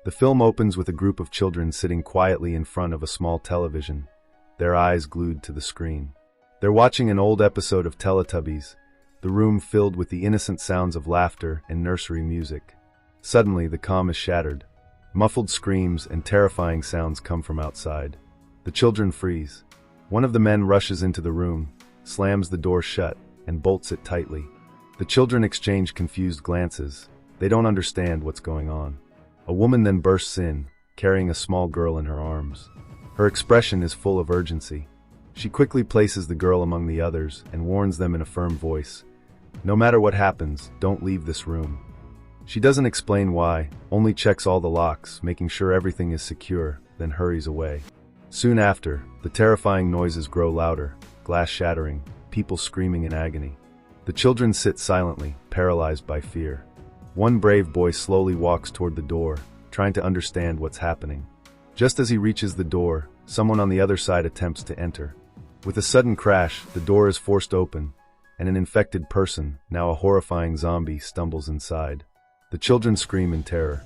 The film opens with a group of children sitting quietly in front of a small television, their eyes glued to the screen. They're watching an old episode of Teletubbies, the room filled with the innocent sounds of laughter and nursery music. Suddenly, the calm is shattered. Muffled screams and terrifying sounds come from outside. The children freeze. One of the men rushes into the room, slams the door shut, and bolts it tightly. The children exchange confused glances. They don't understand what's going on. A woman then bursts in, carrying a small girl in her arms. Her expression is full of urgency. She quickly places the girl among the others and warns them in a firm voice, "No matter what happens, don't leave this room." She doesn't explain why, only checks all the locks, making sure everything is secure, then hurries away. Soon after, the terrifying noises grow louder, glass shattering, people screaming in agony. The children sit silently, paralyzed by fear. One brave boy slowly walks toward the door, trying to understand what's happening. Just as he reaches the door, someone on the other side attempts to enter. With a sudden crash, the door is forced open, and an infected person, now a horrifying zombie, stumbles inside. The children scream in terror.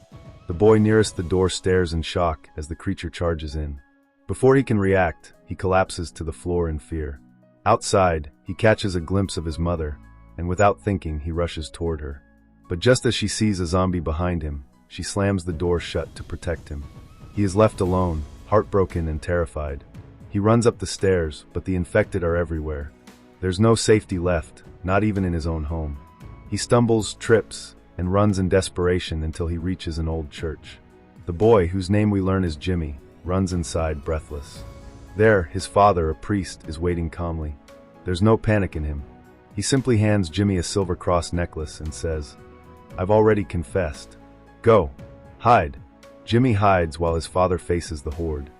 The boy nearest the door stares in shock as the creature charges in. Before he can react, he collapses to the floor in fear. Outside, he catches a glimpse of his mother, and without thinking, he rushes toward her. But just as she sees a zombie behind him, she slams the door shut to protect him. He is left alone, heartbroken and terrified. He runs up the stairs, but the infected are everywhere. There's no safety left, not even in his own home. He stumbles, trips, and runs in desperation until he reaches an old church. The boy, whose name we learn is Jimmy, runs inside breathless. There, his father, a priest, is waiting calmly. There's no panic in him. He simply hands Jimmy a silver cross necklace and says, "I've already confessed. Go. Hide." Jimmy hides while his father faces the horde.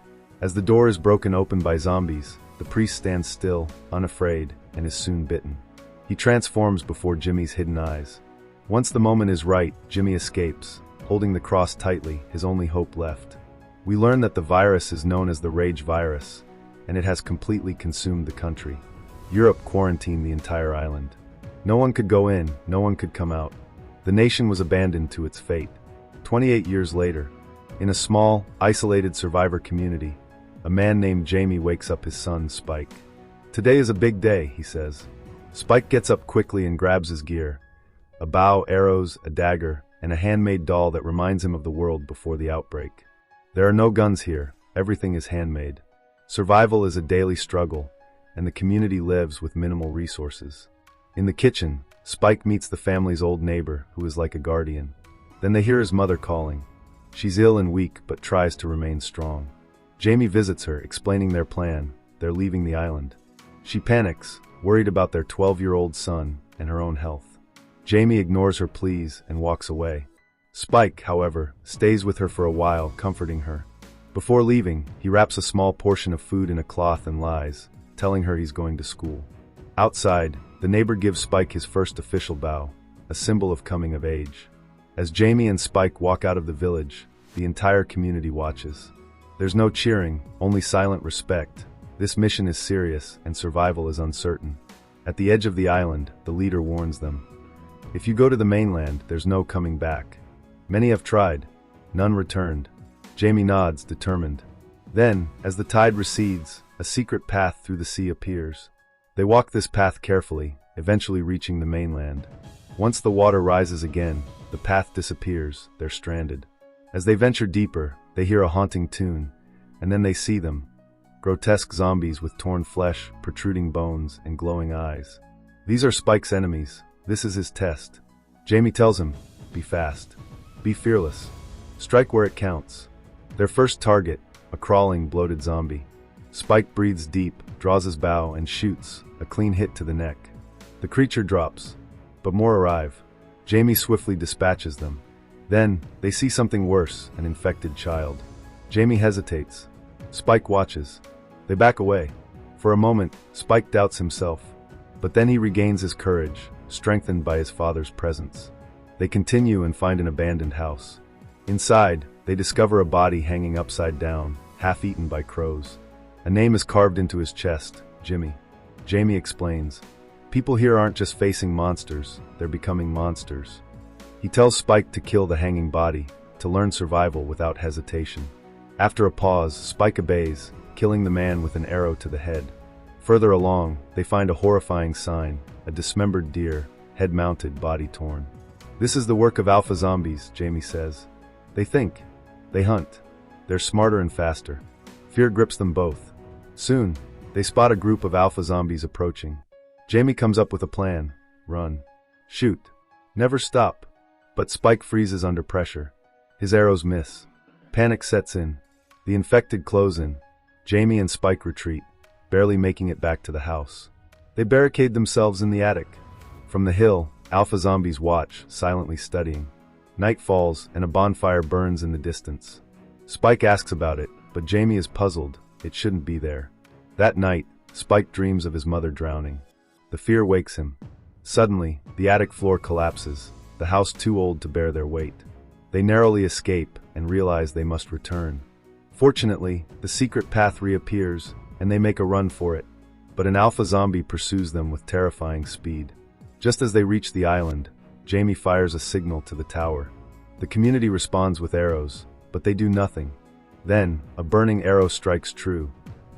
As the door is broken open by zombies, the priest stands still, unafraid, and is soon bitten. He transforms before Jimmy's hidden eyes. Once the moment is right, Jimmy escapes, holding the cross tightly, his only hope left. We learn that the virus is known as the Rage virus, and it has completely consumed the country. Europe quarantined the entire island. No one could go in, no one could come out. The nation was abandoned to its fate. 28 years later, in a small, isolated survivor community, a man named Jamie wakes up his son, Spike. "Today is a big day," he says. Spike gets up quickly and grabs his gear. A bow, arrows, a dagger, and a handmade doll that reminds him of the world before the outbreak. There are no guns here, everything is handmade. Survival is a daily struggle, and the community lives with minimal resources. In the kitchen, Spike meets the family's old neighbor, who is like a guardian. Then they hear his mother calling. She's ill and weak, but tries to remain strong. Jamie visits her, explaining their plan. They're leaving the island. She panics, worried about their 12-year-old son and her own health. Jamie ignores her pleas and walks away. Spike, however, stays with her for a while, comforting her. Before leaving, he wraps a small portion of food in a cloth and lies, telling her he's going to school. Outside, the neighbor gives Spike his first official bow, a symbol of coming of age. As Jamie and Spike walk out of the village, the entire community watches. There's no cheering, only silent respect. This mission is serious, and survival is uncertain. At the edge of the island, the leader warns them. If you go to the mainland, there's no coming back. Many have tried. None returned. Jamie nods, determined. Then, as the tide recedes, a secret path through the sea appears. They walk this path carefully, eventually reaching the mainland. Once the water rises again, the path disappears, they're stranded. As they venture deeper, they hear a haunting tune, and then they see them. Grotesque zombies with torn flesh, protruding bones, and glowing eyes. These are Spike's enemies. This is his test. Jamie tells him, "Be fast. Be fearless. Strike where it counts." Their first target, a crawling, bloated zombie. Spike breathes deep, draws his bow, and shoots, a clean hit to the neck. The creature drops, but more arrive. Jamie swiftly dispatches them. Then, they see something worse, an infected child. Jamie hesitates. Spike watches. They back away. For a moment, Spike doubts himself, but then he regains his courage, strengthened by his father's presence. They continue and find an abandoned house. Inside, they discover a body hanging upside down, half-eaten by crows. A name is carved into his chest, Jimmy. Jamie explains, "People here aren't just facing monsters, they're becoming monsters." He tells Spike to kill the hanging body, to learn survival without hesitation. After a pause, Spike obeys, killing the man with an arrow to the head. Further along, they find a horrifying sign, a dismembered deer, head mounted, body torn. "This is the work of alpha zombies," Jamie says. "They think. They hunt. They're smarter and faster." Fear grips them both. Soon, they spot a group of alpha zombies approaching. Jamie comes up with a plan. Run. Shoot. Never stop. But Spike freezes under pressure. His arrows miss. Panic sets in. The infected close in. Jamie and Spike retreat, barely making it back to the house. They barricade themselves in the attic. From the hill, alpha zombies watch, silently studying. Night falls, and a bonfire burns in the distance. Spike asks about it, but Jamie is puzzled. It shouldn't be there. That night, Spike dreams of his mother drowning. The fear wakes him. Suddenly, the attic floor collapses, the house too old to bear their weight. They narrowly escape and realize they must return. Fortunately, the secret path reappears, and they make a run for it. But an alpha zombie pursues them with terrifying speed. Just as they reach the island, Jamie fires a signal to the tower. The community responds with arrows, but they do nothing. Then, a burning arrow strikes true.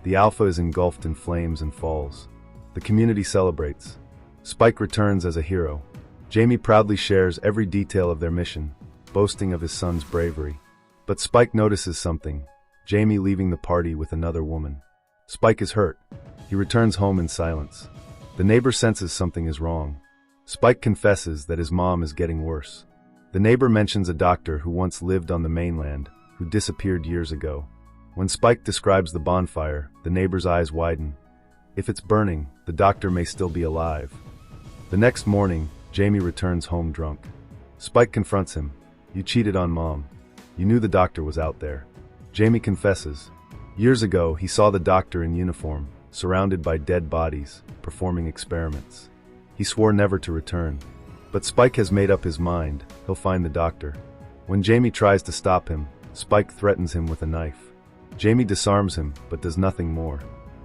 The alpha is engulfed in flames and falls. The community celebrates. Spike returns as a hero. Jamie proudly shares every detail of their mission, boasting of his son's bravery. But Spike notices something. Jamie leaving the party with another woman. Spike is hurt. He returns home in silence. The neighbor senses something is wrong. Spike confesses that his mom is getting worse. The neighbor mentions a doctor who once lived on the mainland, who disappeared years ago. When Spike describes the bonfire, the neighbor's eyes widen. If it's burning, the doctor may still be alive. The next morning, Jamie returns home drunk. Spike confronts him. "You cheated on Mom. You knew the doctor was out there." Jamie confesses. Years ago, he saw the doctor in uniform, surrounded by dead bodies, performing experiments. He swore never to return. But Spike has made up his mind. He'll find the doctor. When Jamie tries to stop him, Spike threatens him with a knife. Jamie disarms him, but does nothing more.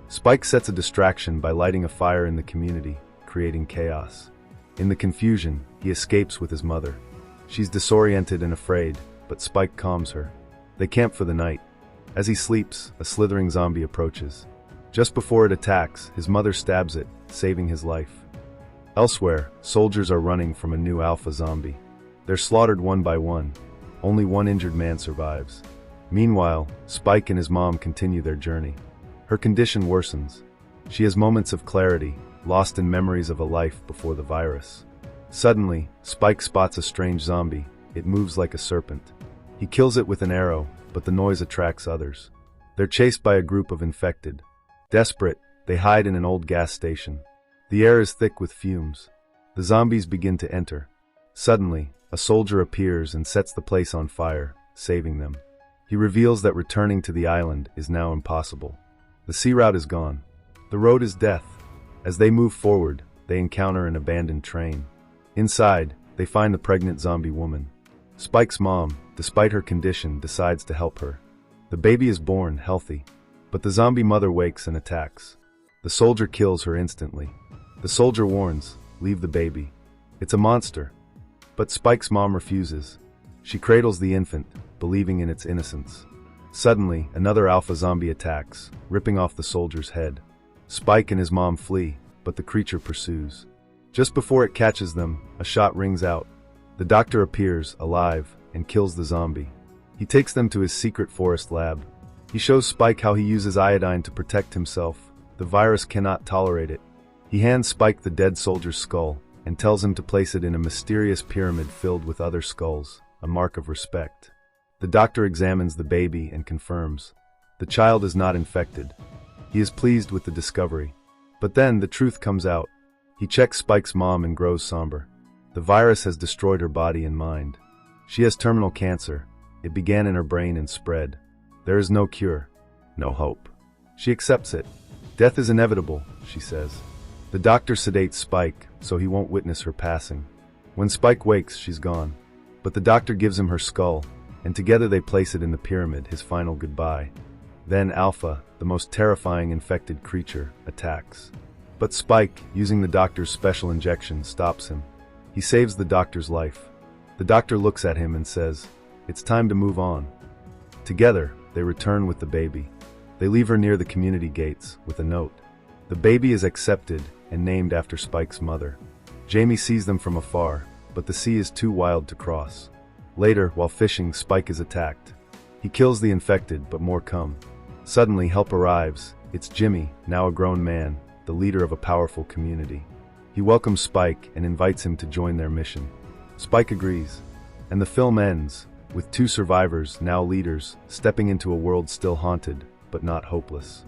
Spike sets a distraction by lighting a fire in the community, creating chaos. In the confusion, he escapes with his mother. She's disoriented and afraid, but Spike calms her. They camp for the night. As he sleeps, a slithering zombie approaches. Just before it attacks, his mother stabs it, saving his life. Elsewhere, soldiers are running from a new alpha zombie. They're slaughtered one by one. Only one injured man survives. Meanwhile, Spike and his mom continue their journey. Her condition worsens. She has moments of clarity, lost in memories of a life before the virus. Suddenly, Spike spots a strange zombie. It moves like a serpent. He kills it with an arrow, but the noise attracts others. They're chased by a group of infected. Desperate, they hide in an old gas station. The air is thick with fumes. The zombies begin to enter. Suddenly, a soldier appears and sets the place on fire, saving them. He reveals that returning to the island is now impossible. The sea route is gone. The road is death. As they move forward, they encounter an abandoned train. Inside, they find the pregnant zombie woman. Spike's mom, despite her condition, decides to help her. The baby is born healthy, but the zombie mother wakes and attacks. The soldier kills her instantly. The soldier warns, "Leave the baby. It's a monster." But Spike's mom refuses. She cradles the infant, believing in its innocence. Suddenly, another alpha zombie attacks, ripping off the soldier's head. Spike and his mom flee, but the creature pursues. Just before it catches them, a shot rings out. The doctor appears, alive, and kills the zombie. He takes them to his secret forest lab. He shows Spike how he uses iodine to protect himself. The virus cannot tolerate it. He hands Spike the dead soldier's skull, and tells him to place it in a mysterious pyramid filled with other skulls, a mark of respect. The doctor examines the baby and confirms. The child is not infected. He is pleased with the discovery. But then the truth comes out. He checks Spike's mom and grows somber. The virus has destroyed her body and mind. She has terminal cancer. It began in her brain and spread. There is no cure, no hope. She accepts it. Death is inevitable, she says. The doctor sedates Spike, so he won't witness her passing. When Spike wakes, she's gone. But the doctor gives him her skull, and together they place it in the pyramid, his final goodbye. Then Alpha, the most terrifying infected creature, attacks. But Spike, using the doctor's special injection, stops him. He saves the doctor's life. The doctor looks at him and says, It's time to move on. Together, they return with the baby. They leave her near the community gates with a note. The baby is accepted and named after Spike's mother. Jamie sees them from afar, but the sea is too wild to cross. Later, while fishing, Spike is attacked. He kills the infected, but more come. Suddenly, help arrives. It's Jimmy, now a grown man, the leader of a powerful community. He welcomes Spike and invites him to join their mission. Spike agrees, and the film ends with two survivors, now leaders, stepping into a world still haunted, but not hopeless.